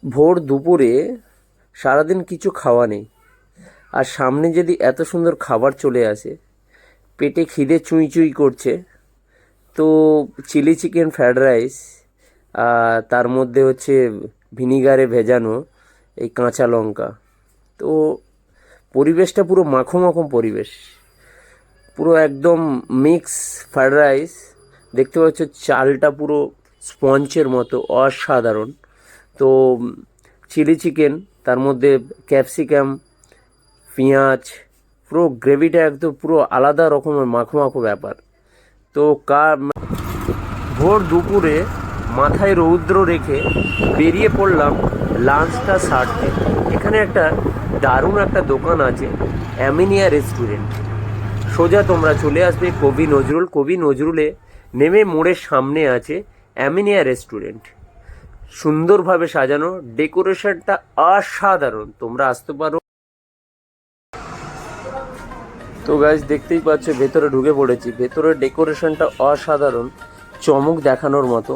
ভোর দুপুরে সারাদিন কিছু খাওয়া নেই, আর সামনে যদি এত সুন্দর খাবার চলে আসে, পেটে খিদে চুঁই চুঁই করছে, তো চিলি চিকেন ফ্রায়েড রাইস, আর তার মধ্যে হচ্ছে ভিনিগারে ভেজানো এই কাঁচা লঙ্কা, তো পরিবেশটা পুরো মাখো মাখো পরিবেশ, পুরো একদম মিক্স ফ্রায়েড রাইস। দেখতে পাচ্ছ চালটা পুরো স্পঞ্জের মতো অসাধারণ। তো চিলি চিকেন, তার মধ্যে ক্যাপসিকাম, পেঁয়াজ, পুরো গ্রেভিটা একদম পুরো আলাদা রকমের মাখো মাখো ব্যাপার। তো ভোর দুপুরে মাথায় রৌদ্র রেখে বেরিয়ে পড়লাম লাঞ্চটা সারতে। এখানে একটা দারুণ একটা দোকান আছে, অ্যামিনিয়া রেস্টুরেন্ট। সোজা তোমরা চলে আসবে কবি নজরুলে নেমে মোড়ের সামনে আছে অ্যামিনিয়া রেস্টুরেন্ট। সুন্দরভাবে সাজানো, ডেকোরেশনটা অসাধারণ, তোমরা আসতে পারো। তো গাইস, দেখতেই পাচ্ছ ভেতরে ঢুকে পড়েছি। ভেতরের ডেকোরেশনটা অসাধারণ, চমক দেখানোর মতো,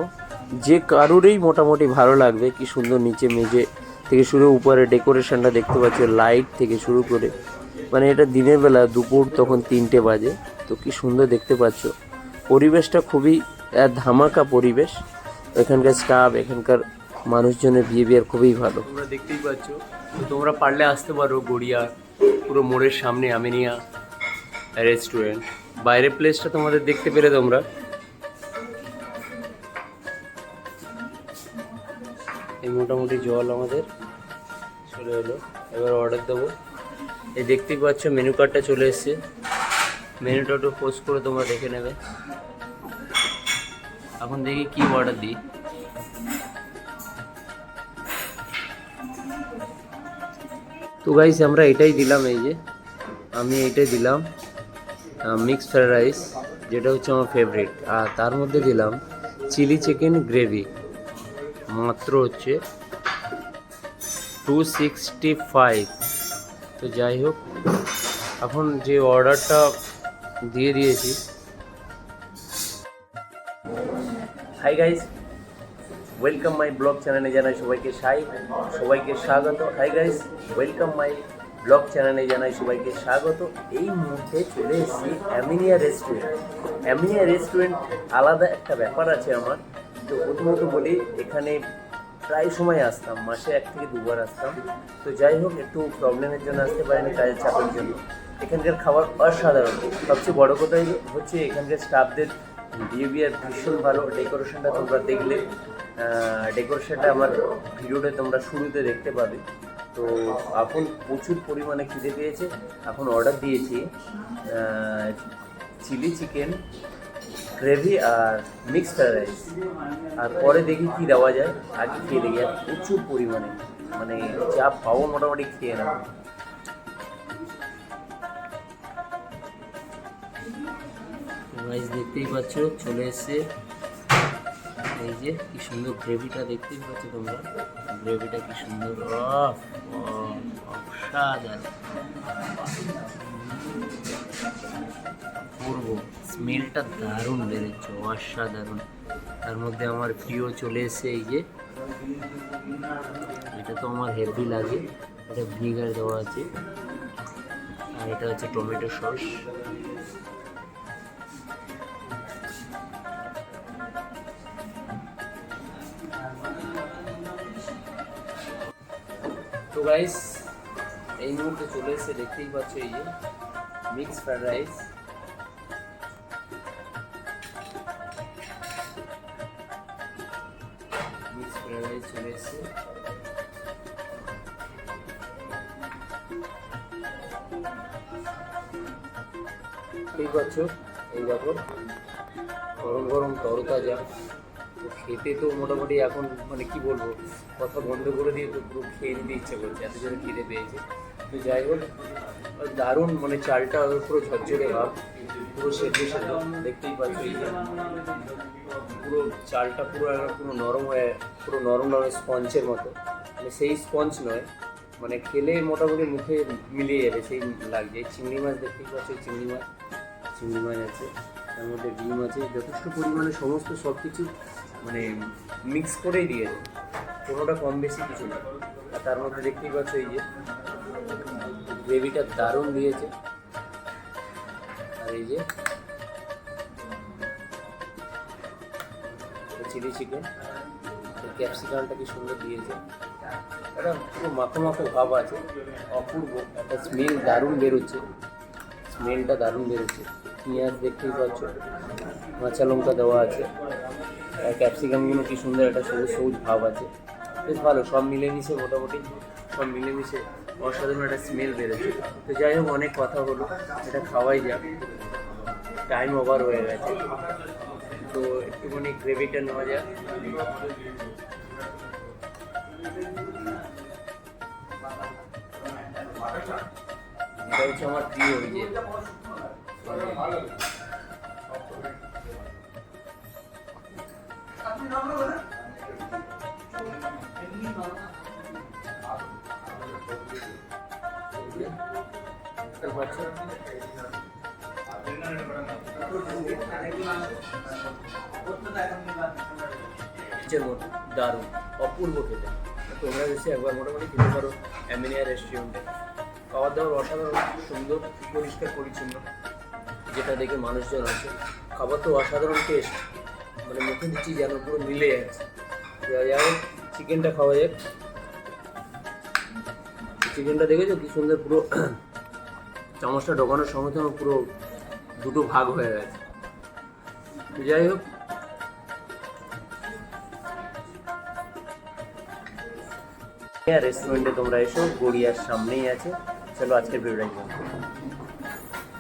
যে কারুরই মোটামুটি ভালো লাগবে। কি সুন্দর নিচে মেঝে থেকে শুরু, উপরে ডেকোরেশনটা দেখতে পাচ্ছ, লাইট থেকে শুরু করে, মানে এটা দিনের বেলা, দুপুর তখন 3টে বাজে। তো কি সুন্দর দেখতে পাচ্ছ, পরিবেশটা খুবই ধামাকা পরিবেশ। এখানকার স্টাফ, এখানকার মানুষজনের বিহেভিয়ার খুবই ভালো, তোমরা দেখতেই পাচ্ছ। তো তোমরা পারলে আসতে পারো গড়িয়া, পুরো মোড়ের সামনে আমিনিয়া রেস্টুরেন্ট। বাইরের প্লেসটা তোমাদের দেখতে পেলে তোমরা। এই মোটামুটি জল আমাদের চলে এলো, এবার অর্ডার দেবো। এই দেখতেই পাচ্ছ মেনু কার্ডটা চলে এসছে, মেনুটা একটু পোস্ট করে তোমরা দেখে নেবে। এখন দেখি কি অর্ডার দিই। তো গাইস, আমরা এটাই দিলাম, এই যে আমি এটাই দিলাম মিক্সড ফ্রাইড রাইস, যেটা হচ্ছে আমার ফেভারিট। আর তার মধ্যে দিলাম চিলি চিকেন গ্রেভি, মাত্র হচ্ছে 265। তো যাই হোক, এখন যে অর্ডারটা দিয়ে দিয়েছি। Hi guys, welcome my blog চ্যানেলে জানাই সবাইকে সবাইকে স্বাগত। Hi guys, welcome my blog চ্যানেলে জানাই সবাইকে স্বাগত। এই মুহূর্তে চলে এসেছি অ্যামিনিয়া রেস্টুরেন্ট। অ্যামিনিয়া রেস্টুরেন্ট আলাদা একটা ব্যাপার আছে আমার। তো প্রথমত বলি, এখানে প্রায় সময় আসতাম, মাসে 1 থেকে 2বার আসতাম। তো যাই হোক, একটু প্রবলেমের জন্য আসতে পারিনি, কাজের চাপের জন্য। এখানকার খাবার অসাধারণ। সবচেয়ে বড় কথাই হচ্ছে এখানকার স্টাফদের বিহেভিয়ার ভীষণ ভালো। ডেকোরেশনটা তোমরা দেখলে, ডেকোরেশনটা আমার ভিডিওটা তোমরা শুরুতে দেখতে পাবে। তো এখন প্রচুর পরিমাণে খিদে পেয়েছে, এখন অর্ডার দিয়েছি চিলি চিকেন গ্রেভি আর মিক্সড ফ্রাইড রাইস। আর পরে দেখি কি দেওয়া যায়, আগে খেয়ে দেখি। আর প্রচুর পরিমাণে, মানে যা পাবো মোটামুটি খেয়ে নেবো। রাইস দেখতেই পাচ্ছ চলে এসছে। এই যে কি সুন্দর গ্রেভিটা দেখতেই পাচ্ছ তোমরা, গ্রেভিটা কি সুন্দর, অসাধারণ। করবো, স্মেলটা দারুণ বেরোচ্ছে, অসাধারণ। তার মধ্যে আমার প্রিয় চলে এসছে, এই যে এটা তো আমার হেভি লাগে, এটা ভিনিগার দেওয়া আছে, আর এটা হচ্ছে টমেটো সস। তো গাইস, এই মুহূর্তে চলে এসে দেখতেই পাচ্ছ, এই যে mixed fried rice. Mixed fried rice চলে এসছে। দেখতেই পাচ্ছ, এই দেখো গরম গরম তরতাজা। তো খেতে তো মোটামুটি এখন মানে কি বলবো, কথা বন্ধ করে দিয়ে তো পুরো খেয়ে নিতে ইচ্ছে করছে, এত জোরে খিদে পেয়েছে। তো যাই হোক, দারুণ, মানে চালটা পুরো ঝরঝরে ভাব, পুরো সেদ্ধ সেদ্ধ। দেখতেই পাচ্ছ, এই যে পুরো চালটা পুরো পুরো নরম হয়ে, পুরো নরম নরম স্পঞ্জের মতো, মানে সেই স্পঞ্জ নয়, মানে খেলে মোটামুটি মুখে মিলিয়ে যাবে সেই লাগছে। চিংড়ি মাছ দেখতেই পাচ্ছ, চিংড়ি মাছ আছে, তার মধ্যে ডিম আছে, যথেষ্ট পরিমাণে সমস্ত সব কিছু মানে মিক্স করেই দিয়েছে। কোনোটা কম বেশি কিছু না। আর তার মধ্যে দেখতেই পাচ্ছ এই যে গ্রেভিটা দারুণ দিয়েছে। আর এই যে চিলি চিকেন, ক্যাপসিকামটা কি সুন্দর দিয়েছে, একটা পুরো মাখো মাখো ভাব আছে, অপূর্ব একটা স্মেল দারুণ বেরোচ্ছে, স্মেলটা দারুণ বেরোচ্ছে। পেঁয়াজ দেখতেই পাচ্ছ, কাঁচা লঙ্কা দেওয়া আছে, আর ক্যাপসিকামগুলো কি সুন্দর একটা সবুজ সবুজ ভাব আছে, বেশ ভালো। সব মিলেমিশে মোটামুটি সব মিলেমিশে অসাধারণ একটা স্মেল বেরোচ্ছে। তো যাই হোক, অনেক কথা হলো, এটা খাওয়াই যাক, টাইম ওভার হয়ে গেছে। তো একটুখানি গ্রেভিটা নেওয়া যাক। এটা হচ্ছে আমার প্রিয়, ওই যে দারুণ অপূর্ব খেতে। তোমরা এসে একবার মোটামুটি খেতে পারো অ্যামিনিয়া রেস্টুরেন্টে। খাবার দাবার অসাধারণ সুন্দর, পরিষ্কার পরিচ্ছন্ন, যেটা দেখে মানুষজন আছে। খাবার তো অসাধারণ টেস্ট, মানে মুখে দিচ্ছি যেন পুরো মিলে যাচ্ছে। যাই হোক, চিকেনটা খাওয়া যাক। চিকেনটা দেখেছো কি সুন্দর, পুরো চামচটা ঢোকানোর সঙ্গে সঙ্গে পুরো দুটো ভাগ হয়ে গেছে। যাই হোক, রেস্টুরেন্টে তোমরা এসো, গড়িয়ার সামনেই আছে। চলো আজকের ভিডিওটা